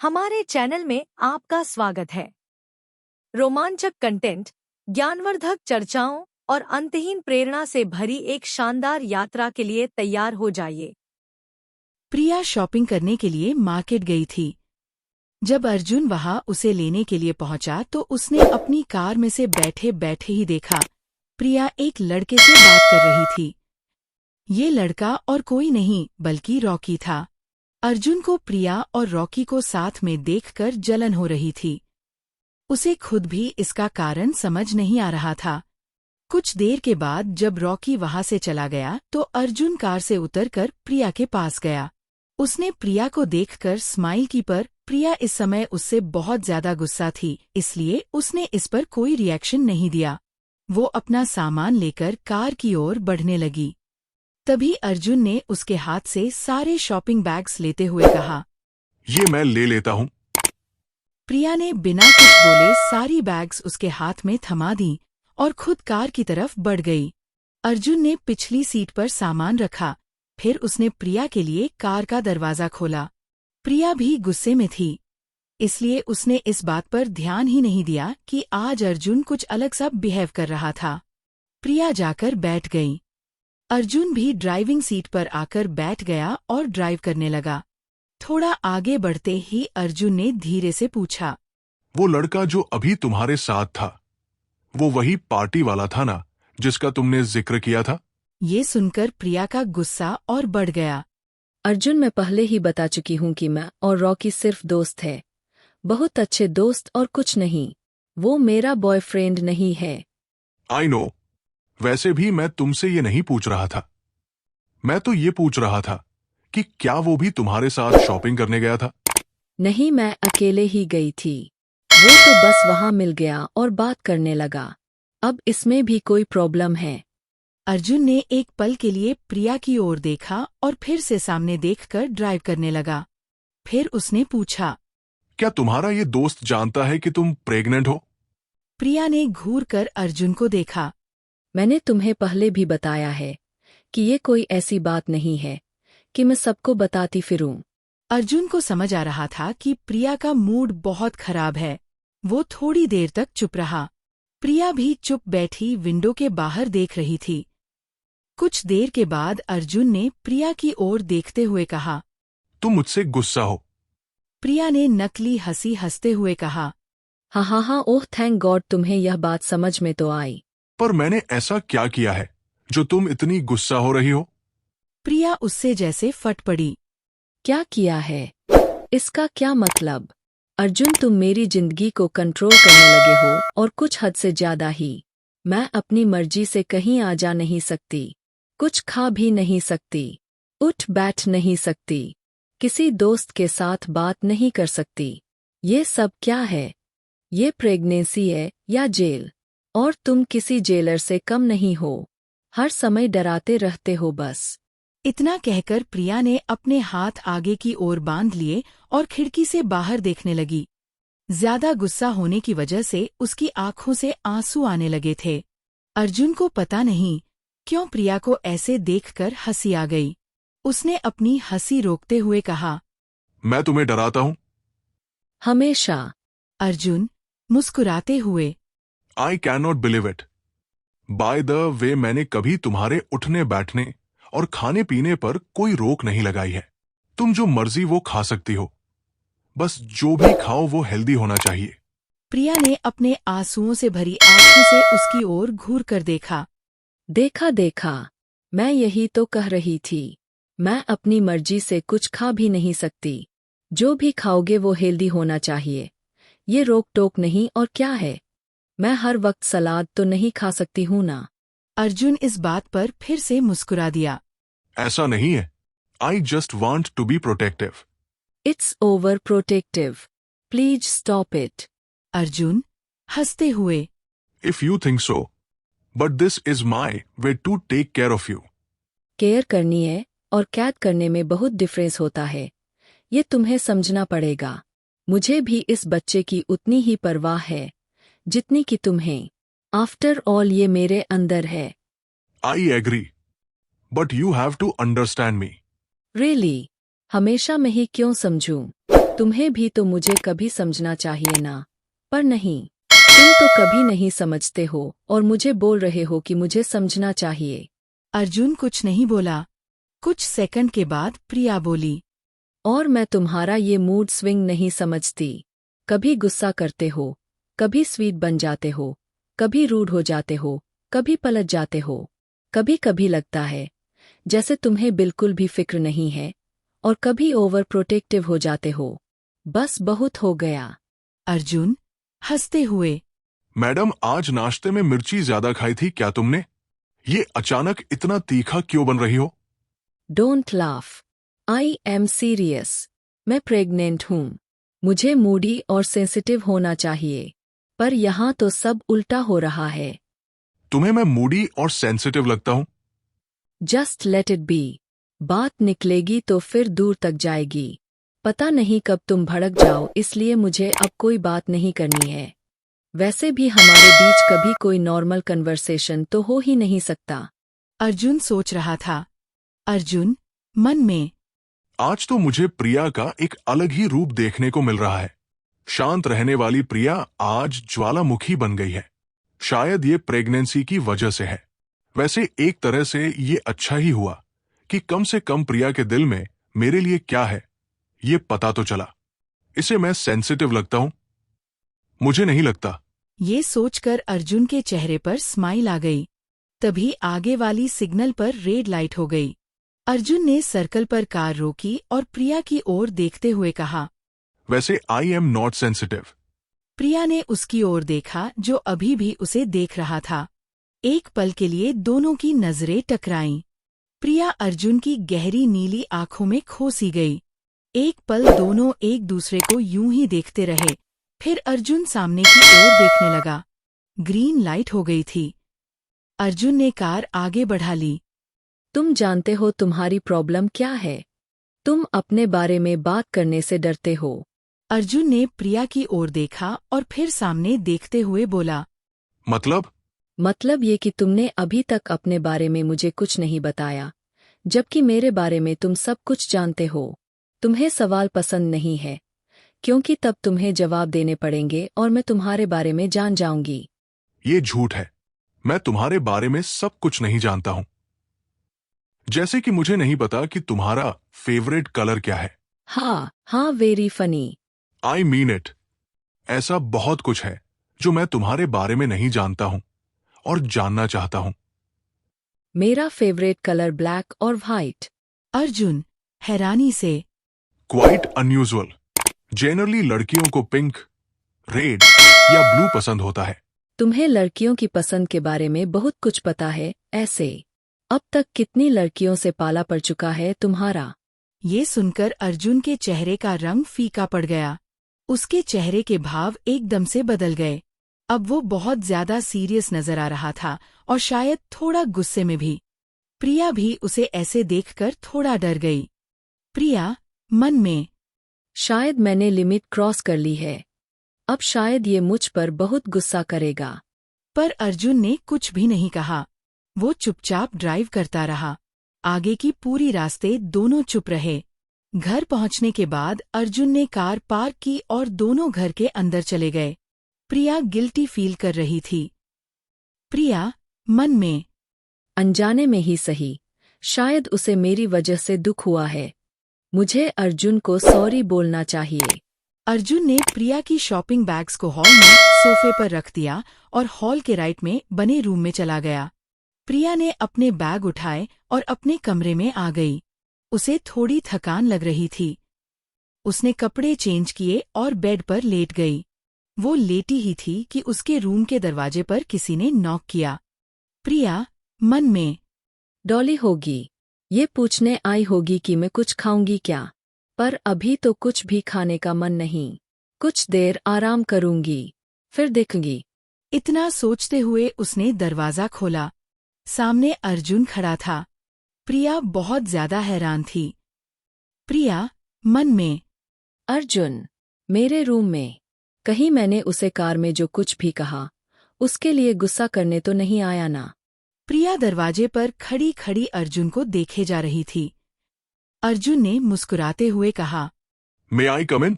हमारे चैनल में आपका स्वागत है। रोमांचक कंटेंट, ज्ञानवर्धक चर्चाओं और अंतहीन प्रेरणा से भरी एक शानदार यात्रा के लिए तैयार हो जाइए। प्रिया शॉपिंग करने के लिए मार्केट गई थी। जब अर्जुन वहां उसे लेने के लिए पहुंचा तो उसने अपनी कार में से बैठे बैठे ही देखा प्रिया एक लड़के से बात कर रही थी। ये लड़का और कोई नहीं बल्कि रॉकी था। अर्जुन को प्रिया और रॉकी को साथ में देखकर जलन हो रही थी। उसे खुद भी इसका कारण समझ नहीं आ रहा था। कुछ देर के बाद जब रॉकी वहां से चला गया तो अर्जुन कार से उतरकर प्रिया के पास गया। उसने प्रिया को देखकर स्माइल की, पर प्रिया इस समय उससे बहुत ज्यादा गुस्सा थी, इसलिए उसने इस पर कोई रिएक्शन नहीं दिया। वो अपना सामान लेकर कार की ओर बढ़ने लगी। तभी अर्जुन ने उसके हाथ से सारे शॉपिंग बैग्स लेते हुए कहा, ये मैं ले लेता हूँ। प्रिया ने बिना कुछ बोले सारी बैग्स उसके हाथ में थमा दी और खुद कार की तरफ बढ़ गई। अर्जुन ने पिछली सीट पर सामान रखा, फिर उसने प्रिया के लिए कार का दरवाजा खोला। प्रिया भी गुस्से में थी, इसलिए उसने इस बात पर ध्यान ही नहीं दिया कि आज अर्जुन कुछ अलग सा बिहेव कर रहा था। प्रिया जाकर बैठ गई। अर्जुन भी ड्राइविंग सीट पर आकर बैठ गया और ड्राइव करने लगा। थोड़ा आगे बढ़ते ही अर्जुन ने धीरे से पूछा, वो लड़का जो अभी तुम्हारे साथ था, वो वही पार्टी वाला था ना, जिसका तुमने जिक्र किया था? ये सुनकर प्रिया का गुस्सा और बढ़ गया। अर्जुन, मैं पहले ही बता चुकी हूँ कि मैं और रॉकी सिर्फ दोस्त है, बहुत अच्छे दोस्त और कुछ नहीं। वो मेरा बॉयफ्रेंड नहीं है। I no. वैसे भी मैं तुमसे ये नहीं पूछ रहा था। मैं तो ये पूछ रहा था कि क्या वो भी तुम्हारे साथ शॉपिंग करने गया था? नहीं, मैं अकेले ही गई थी। वो तो बस वहां मिल गया और बात करने लगा। अब इसमें भी कोई प्रॉब्लम है? अर्जुन ने एक पल के लिए प्रिया की ओर देखा और फिर से सामने देखकर ड्राइव करने लगा। फिर उसने पूछा, क्या तुम्हारा ये दोस्त जानता है कि तुम प्रेग्नेंट हो? प्रिया ने घूरकर अर्जुन को देखा। मैंने तुम्हें पहले भी बताया है कि ये कोई ऐसी बात नहीं है कि मैं सबको बताती फिरूं। अर्जुन को समझ आ रहा था कि प्रिया का मूड बहुत खराब है। वो थोड़ी देर तक चुप रहा। प्रिया भी चुप बैठी विंडो के बाहर देख रही थी। कुछ देर के बाद अर्जुन ने प्रिया की ओर देखते हुए कहा, तुम मुझसे गुस्सा हो? प्रिया ने नकली हंसी हंसते हुए कहा, हाँ, ओह थैंक गॉड, तुम्हें यह बात समझ में तो आई। पर मैंने ऐसा क्या किया है जो तुम इतनी गुस्सा हो रही हो? प्रिया उससे जैसे फट पड़ी। क्या किया है? इसका क्या मतलब? अर्जुन, तुम मेरी जिंदगी को कंट्रोल करने लगे हो और कुछ हद से ज्यादा ही। मैं अपनी मर्जी से कहीं आ जा नहीं सकती, कुछ खा भी नहीं सकती, उठ बैठ नहीं सकती, किसी दोस्त के साथ बात नहीं कर सकती। ये सब क्या है? ये प्रेगनेंसी है या जेल? और तुम किसी जेलर से कम नहीं हो। हर समय डराते रहते हो बस। इतना कहकर प्रिया ने अपने हाथ आगे की ओर बांध लिए और खिड़की से बाहर देखने लगी। ज्यादा गुस्सा होने की वजह से उसकी आंखों से आंसू आने लगे थे। अर्जुन को पता नहीं क्यों प्रिया को ऐसे देखकर हंसी आ गई। उसने अपनी हंसी रोकते हुए कहा, मैं तुम्हें डराता हूँ? हमेशा। अर्जुन मुस्कुराते हुए, I can not believe it. By the way, मैंने कभी तुम्हारे उठने बैठने और खाने पीने पर कोई रोक नहीं लगाई है। तुम जो मर्जी वो खा सकती हो, बस जो भी खाओ वो हेल्दी होना चाहिए। प्रिया ने अपने आंसुओं से भरी आंखों से उसकी ओर घूर कर देखा। देखा, मैं यही तो कह रही थी। मैं अपनी मर्जी से कुछ खा भी नहीं सकती। जो भी खाओगे वो हेल्दी होना चाहिए। ये रोक टोक नहीं और क्या है? मैं हर वक्त सलाद तो नहीं खा सकती हूँ ना। अर्जुन इस बात पर फिर से मुस्कुरा दिया। ऐसा नहीं है। I just want to be protective. It's over protective. Please stop it. Arjun हंसते हुए, if you think so, but this is my way to take care of you. Care करनी है और कैद करने में बहुत डिफरेंस होता है। ये तुम्हें समझना पड़ेगा। मुझे भी इस बच्चे की उतनी ही परवाह है जितनी कि तुम्हें। आफ्टर ऑल ये मेरे अंदर है। I agree, but you have to understand me. Really? हमेशा मैं ही क्यों समझूं? तुम्हें भी तो मुझे कभी समझना चाहिए ना। पर नहीं, तुम तो कभी नहीं समझते हो और मुझे बोल रहे हो कि मुझे समझना चाहिए। अर्जुन कुछ नहीं बोला। कुछ सेकंड के बाद प्रिया बोली, और मैं तुम्हारा ये मूड स्विंग नहीं समझती। कभी गुस्सा करते हो, कभी स्वीट बन जाते हो, कभी रूड हो जाते हो, कभी पलट जाते हो। कभी कभी लगता है जैसे तुम्हें बिल्कुल भी फिक्र नहीं है, और कभी ओवर प्रोटेक्टिव हो जाते हो। बस बहुत हो गया। अर्जुन हंसते हुए, मैडम, आज नाश्ते में मिर्ची ज्यादा खाई थी क्या तुमने? ये अचानक इतना तीखा क्यों बन रही हो? Don't laugh, I am serious. मैं प्रेग्नेंट हूँ। मुझे मूडी और सेंसिटिव होना चाहिए, पर यहाँ तो सब उल्टा हो रहा है। तुम्हें मैं मूडी और सेंसिटिव लगता हूं? Just let it be. बात निकलेगी तो फिर दूर तक जाएगी। पता नहीं कब तुम भड़क जाओ, इसलिए मुझे अब कोई बात नहीं करनी है। वैसे भी हमारे बीच कभी कोई नॉर्मल कन्वर्सेशन तो हो ही नहीं सकता। अर्जुन सोच रहा था। अर्जुन मन में, आज तो मुझे प्रिया का एक अलग ही रूप देखने को मिल रहा है। शांत रहने वाली प्रिया आज ज्वालामुखी बन गई है। शायद ये प्रेगनेंसी की वजह से है। वैसे एक तरह से ये अच्छा ही हुआ कि कम से कम प्रिया के दिल में मेरे लिए क्या है ये पता तो चला। इसे मैं सेंसिटिव लगता हूं? मुझे नहीं लगता। ये सोचकर अर्जुन के चेहरे पर स्माइल आ गई। तभी आगे वाली सिग्नल पर रेड लाइट हो गई। अर्जुन ने सर्कल पर कार रोकी और प्रिया की ओर देखते हुए कहा, वैसे आई एम नॉट सेंसिटिव। प्रिया ने उसकी ओर देखा जो अभी भी उसे देख रहा था। एक पल के लिए दोनों की नजरें टकराईं। प्रिया अर्जुन की गहरी नीली आंखों में खो सी गई। एक पल दोनों एक दूसरे को यूं ही देखते रहे। फिर अर्जुन सामने की ओर देखने लगा। ग्रीन लाइट हो गई थी। अर्जुन ने कार आगे बढ़ा ली। तुम जानते हो तुम्हारी प्रॉब्लम क्या है? तुम अपने बारे में बात करने से डरते हो। अर्जुन ने प्रिया की ओर देखा और फिर सामने देखते हुए बोला, मतलब ये कि तुमने अभी तक अपने बारे में मुझे कुछ नहीं बताया, जबकि मेरे बारे में तुम सब कुछ जानते हो। तुम्हें सवाल पसंद नहीं है, क्योंकि तब तुम्हें जवाब देने पड़ेंगे और मैं तुम्हारे बारे में जान जाऊंगी। ये झूठ है। मैं तुम्हारे बारे में सब कुछ नहीं जानता हूं। जैसे कि मुझे नहीं पता कि तुम्हारा फेवरेट कलर क्या है। हाँ, very funny. I mean it. ऐसा बहुत कुछ है जो मैं तुम्हारे बारे में नहीं जानता हूं और जानना चाहता हूं। मेरा फेवरेट कलर ब्लैक और व्हाइट। अर्जुन हैरानी से, क्वाइट अनयूजुअल। जनरली लड़कियों को पिंक, रेड या ब्लू पसंद होता है। तुम्हें लड़कियों की पसंद के बारे में बहुत कुछ पता है। ऐसे अब तक कितनी लड़कियों से पाला पड़ चुका है तुम्हारा? ये सुनकर अर्जुन के चेहरे का रंग फीका पड़ गया। उसके चेहरे के भाव एकदम से बदल गए। अब वो बहुत ज्यादा सीरियस नजर आ रहा था और शायद थोड़ा गुस्से में भी। प्रिया भी उसे ऐसे देखकर थोड़ा डर गई। प्रिया मन में, शायद मैंने लिमिट क्रॉस कर ली है। अब शायद ये मुझ पर बहुत गुस्सा करेगा। पर अर्जुन ने कुछ भी नहीं कहा। वो चुपचाप ड्राइव करता रहा। आगे की पूरी रास्ते दोनों चुप रहे। घर पहुंचने के बाद अर्जुन ने कार पार्क की और दोनों घर के अंदर चले गए। प्रिया गिल्टी फील कर रही थी। प्रिया मन में, अनजाने में ही सही, शायद उसे मेरी वजह से दुख हुआ है। मुझे अर्जुन को सॉरी बोलना चाहिए। अर्जुन ने प्रिया की शॉपिंग बैग्स को हॉल में सोफे पर रख दिया और हॉल के राइट में बने रूम में चला गया। प्रिया ने अपने बैग उठाए और अपने कमरे में आ गई। उसे थोड़ी थकान लग रही थी। उसने कपड़े चेंज किए और बेड पर लेट गई। वो लेटी ही थी कि उसके रूम के दरवाजे पर किसी ने नॉक किया। प्रिया मन में, डॉली होगी। ये पूछने आई होगी कि मैं कुछ खाऊंगी क्या, पर अभी तो कुछ भी खाने का मन नहीं। कुछ देर आराम करूंगी, फिर देखूंगी। इतना सोचते हुए उसने दरवाजा खोला। सामने अर्जुन खड़ा था। प्रिया बहुत ज्यादा हैरान थी। प्रिया मन में, अर्जुन मेरे रूम में। कहीं मैंने उसे कार में जो कुछ भी कहा उसके लिए गुस्सा करने तो नहीं आया ना? प्रिया दरवाजे पर खड़ी खड़ी अर्जुन को देखे जा रही थी। अर्जुन ने मुस्कुराते हुए कहा, मे आई कम इन?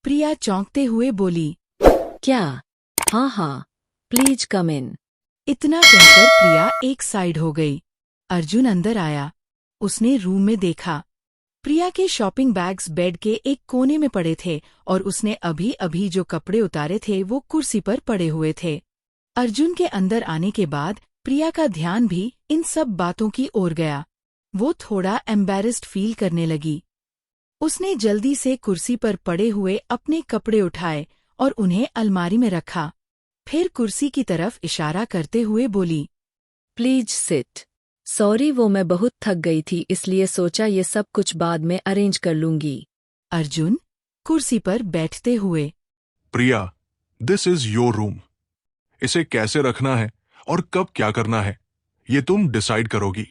प्रिया चौंकते हुए बोली। क्या? हाँ, प्लीज कम इन। इतना कहकर प्रिया एक साइड हो गई। अर्जुन अंदर आया। उसने रूम में देखा। प्रिया के शॉपिंग बैग्स बेड के एक कोने में पड़े थे और उसने अभी अभी जो कपड़े उतारे थे वो कुर्सी पर पड़े हुए थे। अर्जुन के अंदर आने के बाद प्रिया का ध्यान भी इन सब बातों की ओर गया। वो थोड़ा एम्बैरेस्ड फील करने लगी। उसने जल्दी से कुर्सी पर पड़े हुए अपने कपड़े उठाए और उन्हें अलमारी में रखा। फिर कुर्सी की तरफ इशारा करते हुए बोली, प्लीज सिट। सॉरी, वो मैं बहुत थक गई थी, इसलिए सोचा ये सब कुछ बाद में अरेंज कर लूंगी। अर्जुन कुर्सी पर बैठते हुए, प्रिया, दिस इज योर रूम। इसे कैसे रखना है और कब क्या करना है ये तुम डिसाइड करोगी।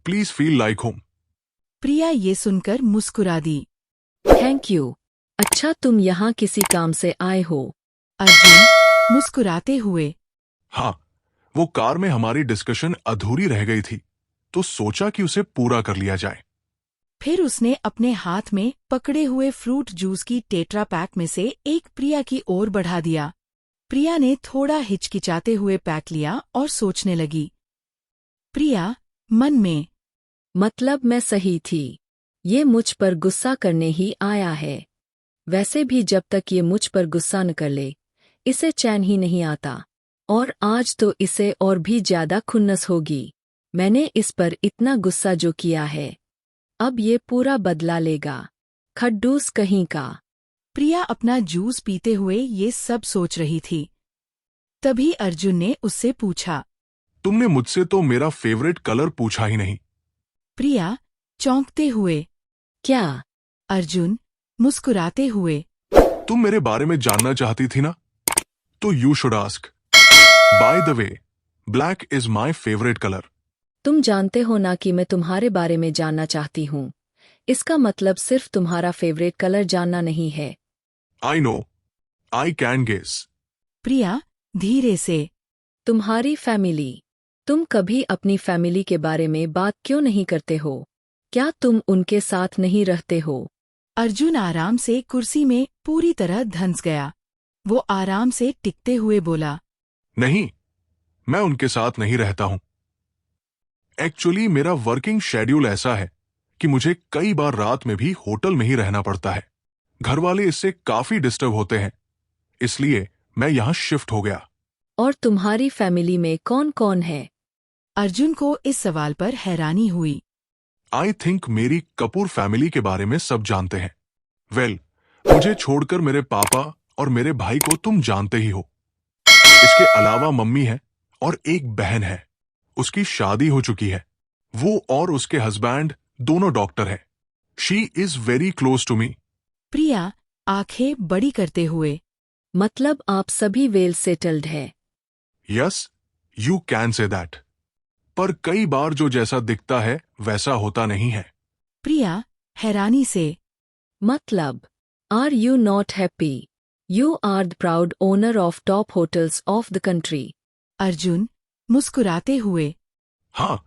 Please feel like home. Priya ये सुनकर मुस्कुरा दी। Thank you. अच्छा, तुम यहाँ किसी काम से आए हो? अर्जुन मुस्कुराते हुए, हाँ, वो कार में हमारी डिस्कशन अधूरी रह गई थी तो सोचा कि उसे पूरा कर लिया जाए। फिर उसने अपने हाथ में पकड़े हुए फ्रूट जूस की टेट्रा पैक में से एक प्रिया की ओर बढ़ा दिया। प्रिया ने थोड़ा हिचकिचाते हुए पैक लिया और सोचने लगी। प्रिया मन में, मतलब मैं सही थी, ये मुझ पर गुस्सा करने ही आया है। वैसे भी जब तक ये मुझ पर गुस्सा न कर ले, इसे चैन ही नहीं आता। और आज तो इसे और भी ज्यादा खुन्नस होगी। मैंने इस पर इतना गुस्सा जो किया है, अब ये पूरा बदला लेगा। खड्डूस कहीं का। प्रिया अपना जूस पीते हुए ये सब सोच रही थी। तभी अर्जुन ने उससे पूछा, तुमने मुझसे तो मेरा फेवरेट कलर पूछा ही नहीं। प्रिया चौंकते हुए, क्या? अर्जुन मुस्कुराते हुए, तुम मेरे बारे में जानना चाहती थी ना, तो you should ask. By the way, black is my favourite colour. तुम जानते हो ना कि मैं तुम्हारे बारे में जानना चाहती हूँ। इसका मतलब सिर्फ तुम्हारा फेवरेट कलर जानना नहीं है। I know, I can guess. Priya धीरे से, तुम्हारी फैमिली। तुम कभी अपनी फैमिली के बारे में बात क्यों नहीं करते हो? क्या तुम उनके साथ नहीं रहते हो? अर्जुन आराम से कुर्सी में पूरी तरह धंस गया। वो आराम से टिकते हुए बोला, नहीं, मैं उनके साथ नहीं रहता हूं। एक्चुअली मेरा वर्किंग शेड्यूल ऐसा है कि मुझे कई बार रात में भी होटल में ही रहना पड़ता है। घर वाले इससे काफी डिस्टर्ब होते हैं, इसलिए मैं यहां शिफ्ट हो गया। और तुम्हारी फैमिली में कौन कौन है? अर्जुन को इस सवाल पर हैरानी हुई। आई थिंक मेरी कपूर फैमिली के बारे में सब जानते हैं। वेल, मुझे छोड़कर मेरे पापा और मेरे भाई को तुम जानते ही हो। इसके अलावा मम्मी है और एक बहन है, उसकी शादी हो चुकी है। वो और उसके हस्बैंड दोनों डॉक्टर है। She is very close to me. Priya आंखें बड़ी करते हुए, मतलब आप सभी वेल सेटल्ड है? Yes, you can say that. पर कई बार जो जैसा दिखता है वैसा होता नहीं है। प्रिया हैरानी से, मतलब, are you not happy? You are the proud owner of top hotels of the country. Arjun मुस्कुराते हुए, हाँ,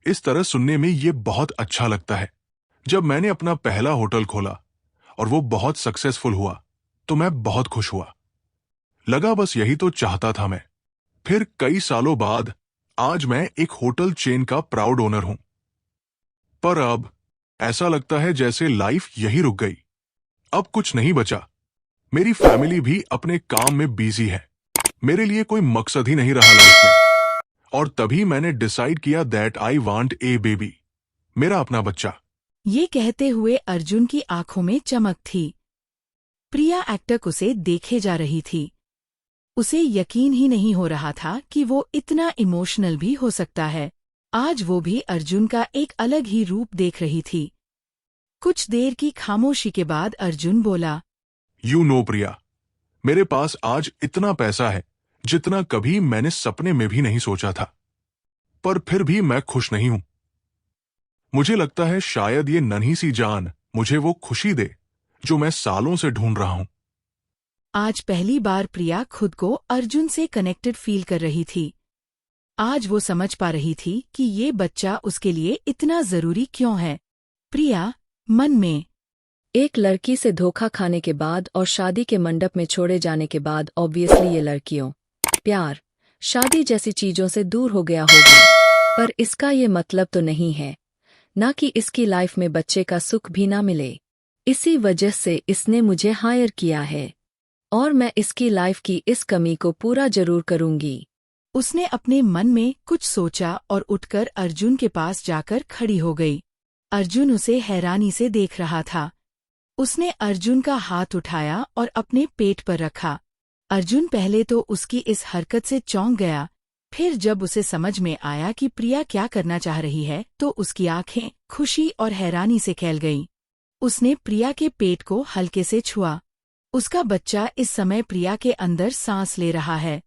इस तरह सुनने में ये बहुत अच्छा लगता है। जब मैंने अपना पहला होटल खोला और वो बहुत सक्सेसफुल हुआ तो मैं बहुत खुश हुआ। लगा बस यही तो चाहता था मैं। फिर कई सालों बाद आज मैं एक होटल चेन का प्राउड ओनर हूं। पर अब ऐसा लगता है जैसे लाइफ यही रुक गई। अब कुछ नहीं बचा। मेरी फैमिली भी अपने काम में बिजी है। मेरे लिए कोई मकसद ही नहीं रहा लाइफ में। और तभी मैंने डिसाइड किया that I want a baby, मेरा अपना बच्चा। ये कहते हुए अर्जुन की आंखों में चमक थी। प्रिया एकटक उसे देखे जा रही थी। उसे यकीन ही नहीं हो रहा था कि वो इतना इमोशनल भी हो सकता है। आज वो भी अर्जुन का एक अलग ही रूप देख रही थी। कुछ देर की खामोशी के बाद अर्जुन बोला, यू नो प्रिया, मेरे पास आज इतना पैसा है जितना कभी मैंने सपने में भी नहीं सोचा था। पर फिर भी मैं खुश नहीं हूं। मुझे लगता है शायद ये नन्ही सी जान मुझे वो खुशी दे जो मैं सालों से ढूंढ रहा हूं। आज पहली बार प्रिया खुद को अर्जुन से कनेक्टेड फील कर रही थी। आज वो समझ पा रही थी कि ये बच्चा उसके लिए इतना जरूरी क्यों है। प्रिया मन में, एक लड़की से धोखा खाने के बाद और शादी के मंडप में छोड़े जाने के बाद ऑब्वियसली ये लड़कियों प्यार शादी जैसी चीजों से दूर हो गया होगा, पर इसका ये मतलब तो नहीं है ना कि इसकी लाइफ में बच्चे का सुख भी ना मिले। इसी वजह से इसने मुझे हायर किया है और मैं इसकी लाइफ की इस कमी को पूरा जरूर करूंगी। उसने अपने मन में कुछ सोचा और उठकर अर्जुन के पास जाकर खड़ी हो गई। अर्जुन उसे हैरानी से देख रहा था। उसने अर्जुन का हाथ उठाया और अपने पेट पर रखा। अर्जुन पहले तो उसकी इस हरकत से चौंक गया, फिर जब उसे समझ में आया कि प्रिया क्या करना चाह रही है तो उसकी आंखें खुशी और हैरानी से खिल गईं। उसने प्रिया के पेट को हल्के से छुआ। उसका बच्चा इस समय प्रिया के अंदर सांस ले रहा है।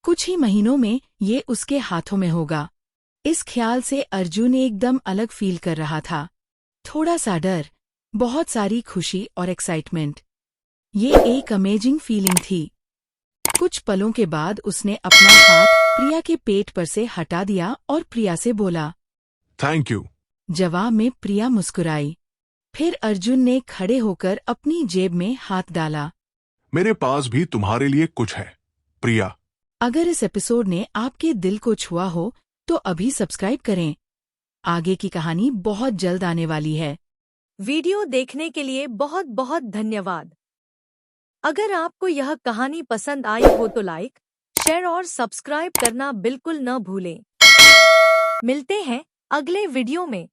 कुछ ही महीनों में ये उसके हाथों में होगा। इस ख्याल से अर्जुन एकदम अलग फील कर रहा था। थोड़ा सा डर, बहुत सारी खुशी और एक्साइटमेंट। ये एक अमेजिंग फीलिंग थी। कुछ पलों के बाद उसने अपना हाथ प्रिया के पेट पर से हटा दिया और प्रिया से बोला, थैंक यू। जवाब में प्रिया मुस्कुराई। फिर अर्जुन ने खड़े होकर अपनी जेब में हाथ डाला। मेरे पास भी तुम्हारे लिए कुछ है, प्रिया। अगर इस एपिसोड ने आपके दिल को छुआ हो तो अभी सब्सक्राइब करें। आगे की कहानी बहुत जल्द आने वाली है। वीडियो देखने के लिए बहुत बहुत धन्यवाद। अगर आपको यह कहानी पसंद आई हो तो लाइक, शेयर और सब्सक्राइब करना बिल्कुल न भूलें। मिलते हैं अगले वीडियो में।